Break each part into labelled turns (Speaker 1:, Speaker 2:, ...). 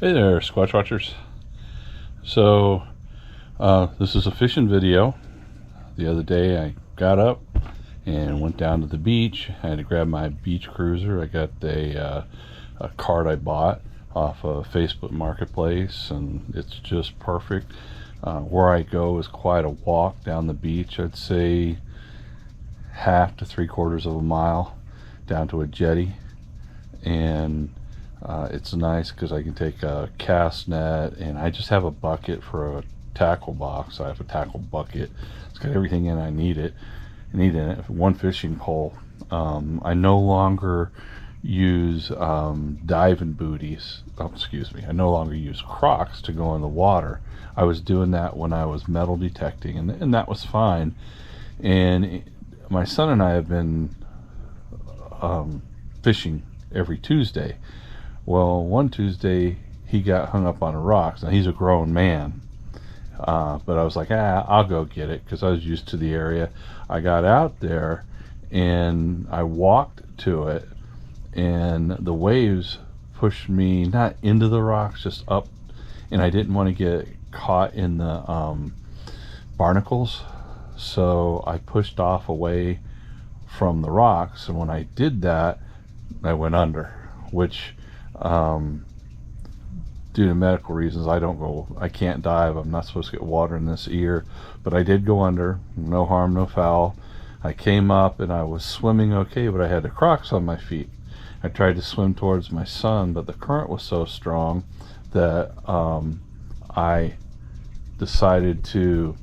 Speaker 1: Hey there, Squatch Watchers. So, this is a fishing video. The other day I got up and went down to the beach. I had to grab my beach cruiser. I got a card I bought off of Facebook Marketplace, and it's just perfect. Where I go is quite a walk down the beach. I'd say half to 3/4 of a mile down to a jetty, and it's nice because I can take a cast net, and I just have a bucket for a tackle box. I have a tackle bucket. It's got everything in I need in it. One fishing pole. I no longer use diving booties. Excuse me. I no longer use Crocs to go in the water. I was doing that when I was metal detecting, and that was fine. And my son and I have been fishing every Tuesday. Well, one Tuesday he got hung up on the rocks. Now he's a grown man, but I was like, I'll go get it because I was used to the area. I got out there and I walked to it, and the waves pushed me not into the rocks, just up, and I didn't want to get caught in the barnacles, so I pushed off away from the rocks, and when I did that I went under, which due to medical reasons I can't dive. I'm not supposed to get water in this ear, but I did go under. No harm, no foul. I came up and I was swimming okay, but I had the Crocs on my feet. I tried to swim towards my son, but the current was so strong that I decided to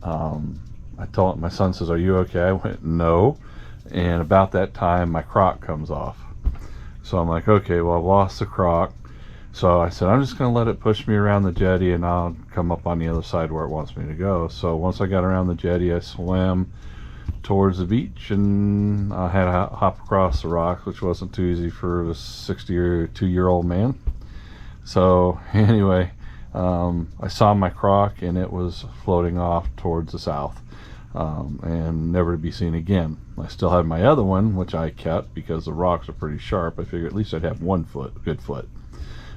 Speaker 1: I told my son, says, "Are you okay?" I went, "No." And about that time my Croc comes off. So I'm like, okay, well, I've lost the Croc. So I said, I'm just going to let it push me around the jetty, and I'll come up on the other side where it wants me to go. So once I got around the jetty, I swam towards the beach, and I had to hop across the rocks, which wasn't too easy for a 62-year-old man. So anyway, I saw my Croc, and it was floating off towards the south, and never to be seen again. I still have my other one, which I kept because the rocks are pretty sharp. I figured at least I'd have one good foot.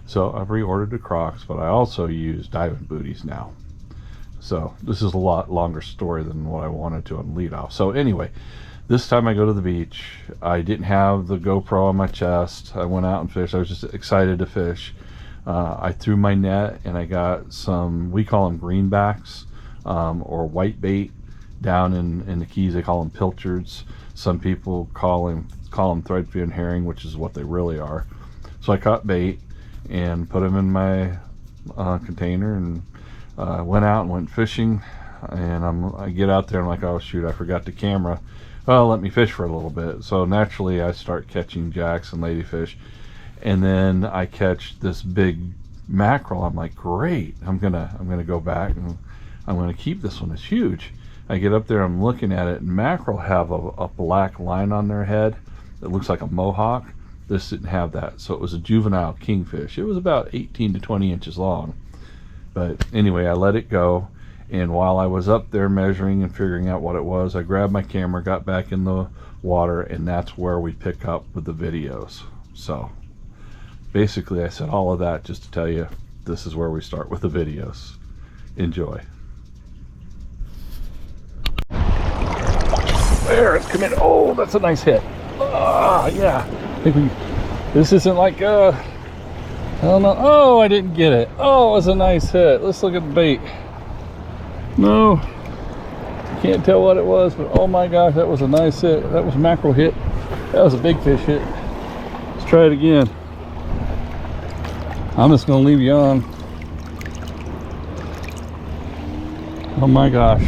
Speaker 1: So I've reordered the Crocs, but I also use diving booties now. So this is a lot longer story than what I wanted to on lead off. So anyway, this time I go to the beach. I didn't have the GoPro on my chest. I went out and fished. I was just excited to fish. I threw my net, and I got some, we call them greenbacks, or white bait. Down in the Keys they call them pilchards. Some people call them threadfin herring, which is what they really are. So I caught bait and put them in my container, and went out and went fishing. And I get out there and I'm like, oh shoot, I forgot the camera. Well, let me fish for a little bit. So naturally I start catching jacks and ladyfish, and then I catch this big mackerel. I'm like, great, I'm gonna go back and I'm gonna keep this one. It's huge. I get up there, I'm looking at it, and mackerel have a black line on their head that looks like a mohawk. This didn't have that, so it was a juvenile kingfish. It was about 18 to 20 inches long. But anyway, I let it go, and while I was up there measuring and figuring out what it was, I grabbed my camera, got back in the water, and that's where we pick up with the videos. So basically I said all of that just to tell you this is where we start with the videos. Enjoy. There, it's coming. Oh, that's a nice hit. Yeah. This isn't like, I don't know. Oh, I didn't get it. Oh, it was a nice hit. Let's look at the bait. No, can't tell what it was, but oh my gosh, that was a nice hit. That was a mackerel hit. That was a big fish hit. Let's try it again. I'm just going to leave you on. Oh my gosh.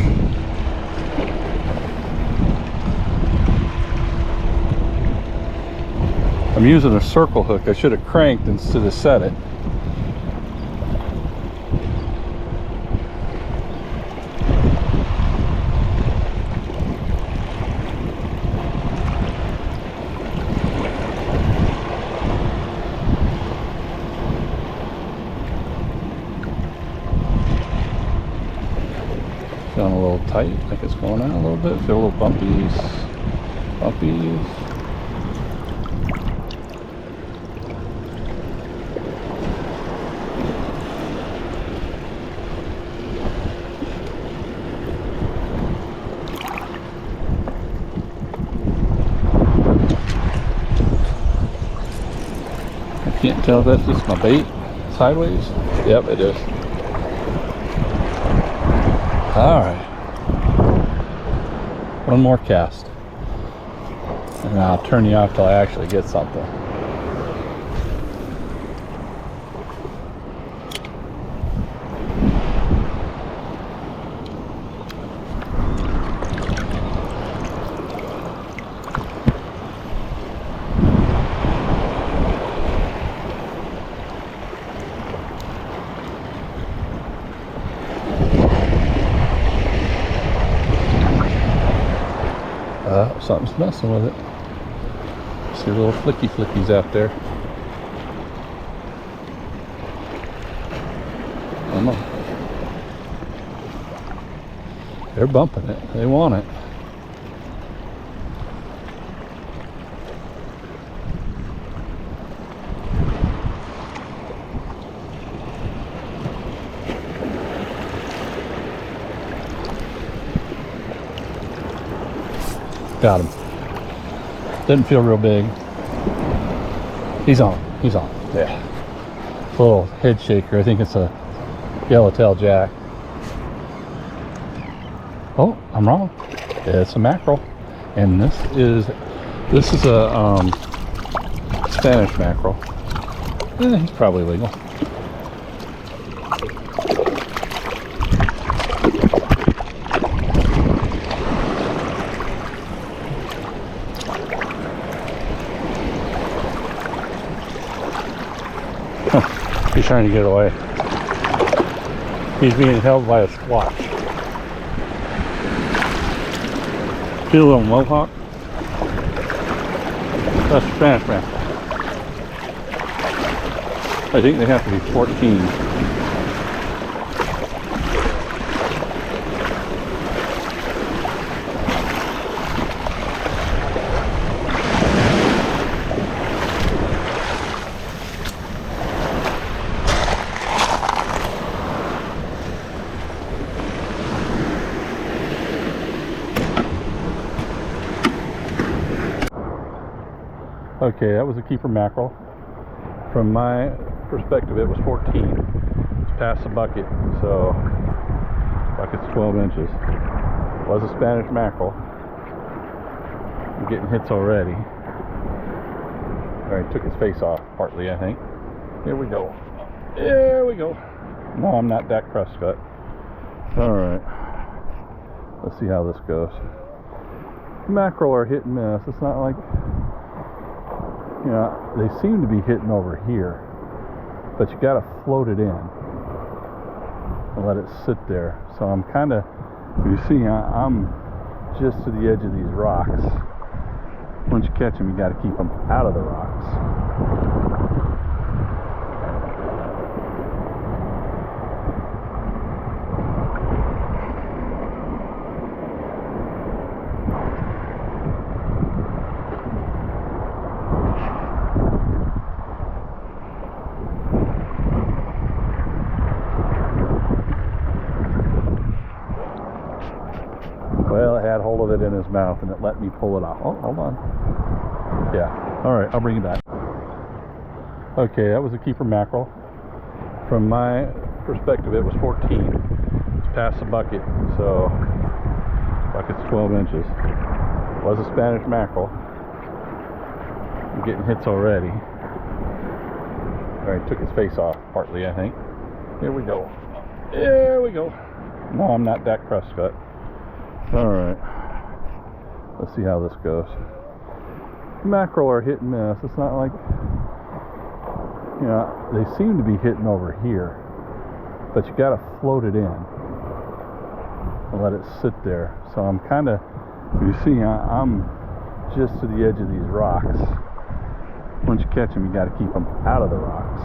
Speaker 1: I'm using a circle hook. I should have cranked instead of set it. Feeling a little tight, like it's going out a little bit. Feel a little bumpies. Can't tell if that's just my bait sideways. Yep, it is. All right. One more cast. And I'll turn you off till I actually get something. Something's messing with it. See little flicky flickies out there. Come on. They're bumping it. They want it. Got him. Didn't feel real big. He's on. He's on. Yeah. Little head shaker. I think it's a yellowtail jack. Oh, I'm wrong. It's a mackerel, and this is a Spanish mackerel. He's probably legal. He's trying to get away. He's being held by a squatch. See a little mohawk? That's a Spanish man. I think they have to be 14. Okay, that was a keeper mackerel. From my perspective, it was 14. It's past the bucket, so bucket's 12 inches. It was a Spanish mackerel. I'm getting hits already. Alright, took his face off partly, I think. Here we go. There we go. No, I'm not that crust cut. Alright. Let's see how this goes. Mackerel are hit and miss. It's not like, you know, they seem to be hitting over here, but you got to float it in and let it sit there. So I'm kind of, you see, I'm just to the edge of these rocks. Once you catch them, you got to keep them out of the rocks. Well, it had hold of it in his mouth and it let me pull it off. Oh, hold on. Yeah. Alright, I'll bring it back. Okay, that was a keeper mackerel. From my perspective, it was 14. It's past the bucket, so bucket's 12 inches. It was a Spanish mackerel. I'm getting hits already. Alright, took his face off partly, I think. Here we go. There we go. No, I'm not that crust cut. Alright, let's see how this goes. Mackerel are hit and miss. It's not like, you know, they seem to be hitting over here, but you got to float it in and let it sit there. So I'm kind of, you see, I'm just to the edge of these rocks. Once you catch them, you got to keep them out of the rocks.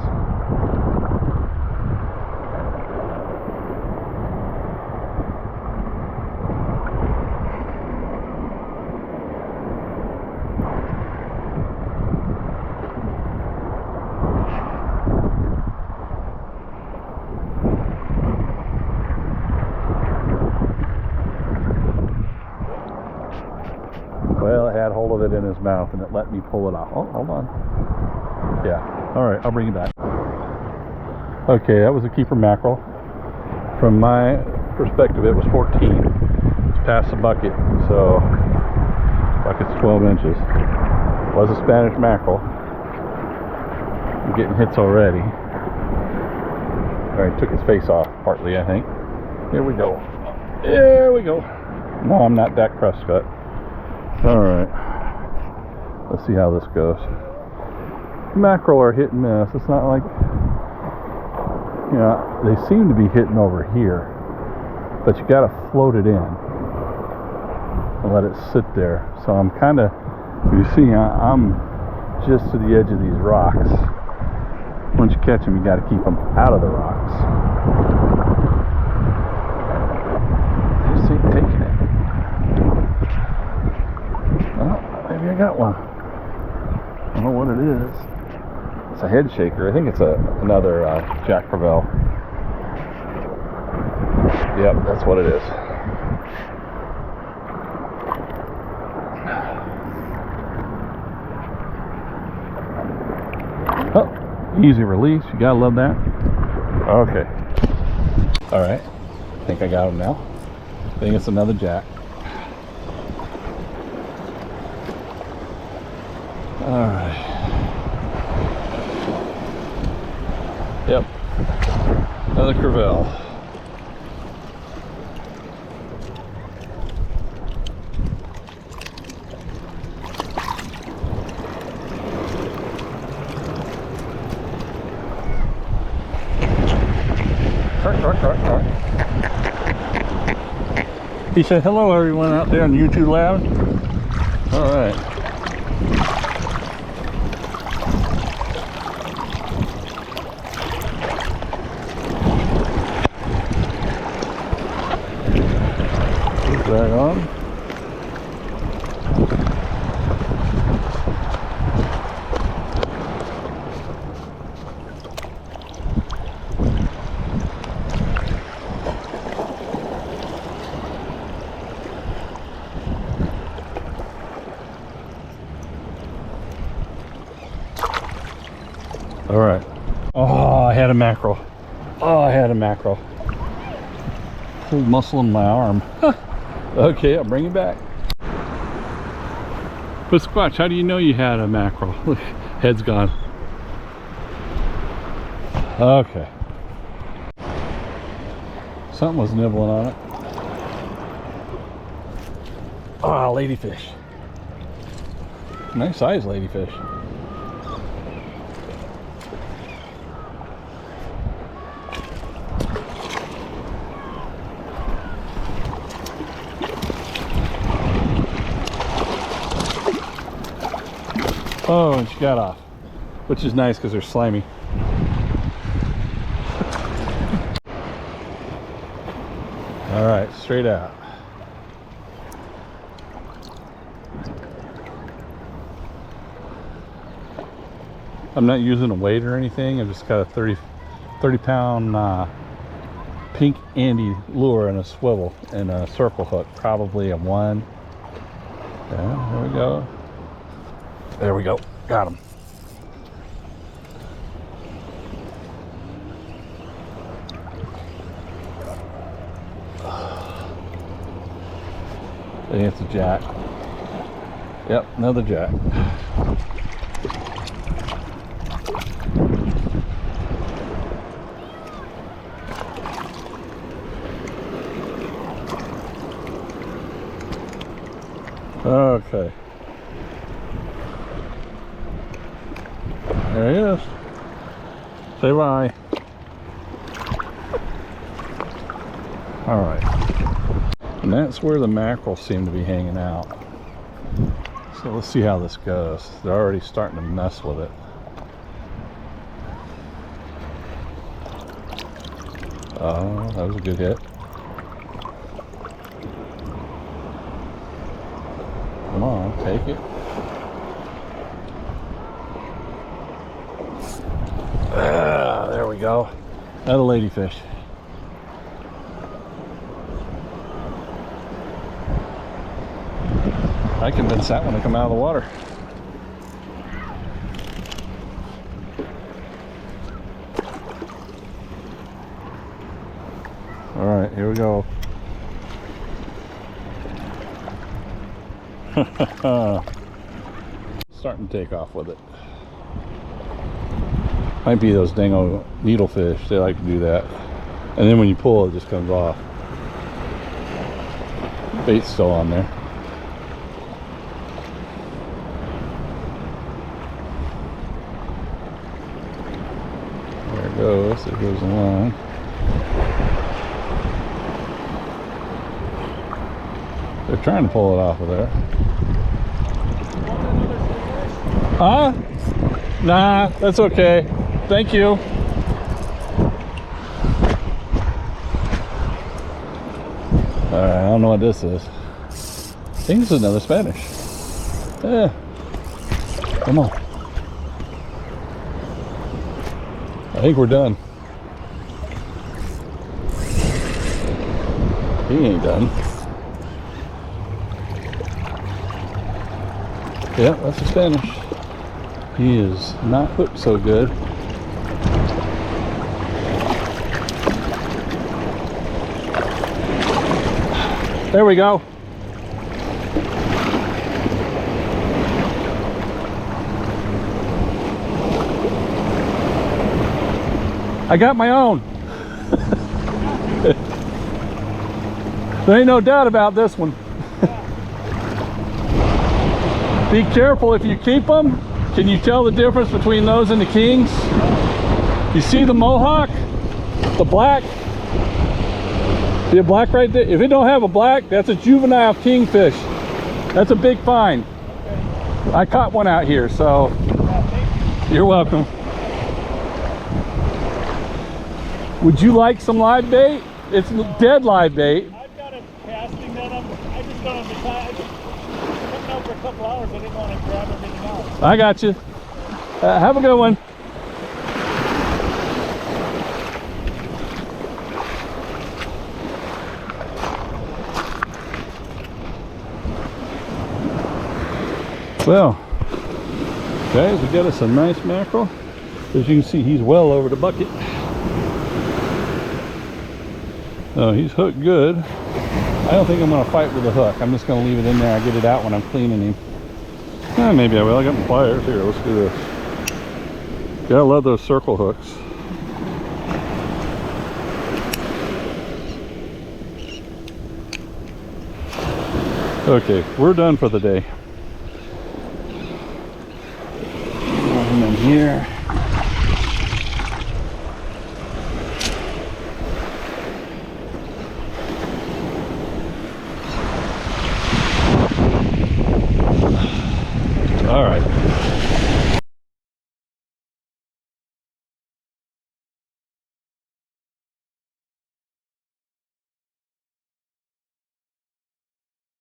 Speaker 1: Well, it had hold of it in his mouth and it let me pull it off. Oh, hold on. Yeah. All right, I'll bring you back. Okay, that was a keeper mackerel. From my perspective, it was 14. It's past the bucket, so bucket's 12 inches. It was a Spanish mackerel. I'm getting hits already. All right, took his face off partly, I think. Here we go. There we go. No, I'm not Dak Prescott. All right. Let's see how this goes. Mackerel are hit and miss. It's not like, you know, they seem to be hitting over here, but you got to float it in and let it sit there. So I'm kind of, you see, I'm just to the edge of these rocks. Once you catch them, you got to keep them out of the rocks. I just ain't taking it. Well, maybe I got one. I don't know what it is. It's a head shaker. I think it's another Jack Crevalle. Yep, that's what it is. Oh, easy release. You gotta love that. Okay. All right. I think I got him now. I think it's another Jack. All right. Yep. Another Crevalle. He said, hello everyone out there on YouTube Loud. All right. Drag on. All right. Oh, I had a mackerel. Oh, I had a mackerel. Whole muscle in my arm. Okay, I'll bring it back. But Squatch, how do you know you had a mackerel? Look, head's gone. Okay. Something was nibbling on it. Ah, ladyfish. Nice size ladyfish. Oh, and she got off, which is nice because they're slimy. All right, straight out. I'm not using a weight or anything. I've just got a 30 pound pink Andy lure and a swivel and a circle hook, probably a 1. Yeah, there we go. There we go. Got him. I think it's a Jack. Yep, another Jack. Okay. There he is. Say bye. All right. And that's where the mackerel seem to be hanging out. So let's see how this goes. They're already starting to mess with it. Oh, that was a good hit. Come on, take it. Ah, there we go. Another ladyfish. I convinced that one to come out of the water. right, here we go. Starting to take off with it. Might be those dang old needlefish. They like to do that. And then when you pull, it just comes off. Bait's still on there. There it goes. It goes along. They're trying to pull it off of there. Huh? Nah, that's okay. Thank you. Alright, I don't know what this is. I think this is another Spanish. Yeah. Come on. I think we're done. He ain't done. Yeah, that's a Spanish. He is not hooked so good. There we go. I got my own. There ain't no doubt about this one. Be careful if you keep them. Can you tell the difference between those and the kings? You see the mohawk? The black? See a black right there? If it don't have a black, that's a juvenile kingfish. That's a big find. Okay. I caught one out here, so you're welcome. Would you like some live bait? It's dead live bait.
Speaker 2: I've got a casting net. I just don't have the time. I just took out for a couple hours. I didn't want to grab everything else.
Speaker 1: I got you. Have a good one. Well, guys, we got us a nice mackerel. As you can see, he's well over the bucket. Oh, he's hooked good. I don't think I'm going to fight with the hook. I'm just going to leave it in there. I'll get it out when I'm cleaning him. Maybe I will. I got my pliers. Here, let's do this. Yeah, I love those circle hooks. Okay, we're done for the day. And then here. All right.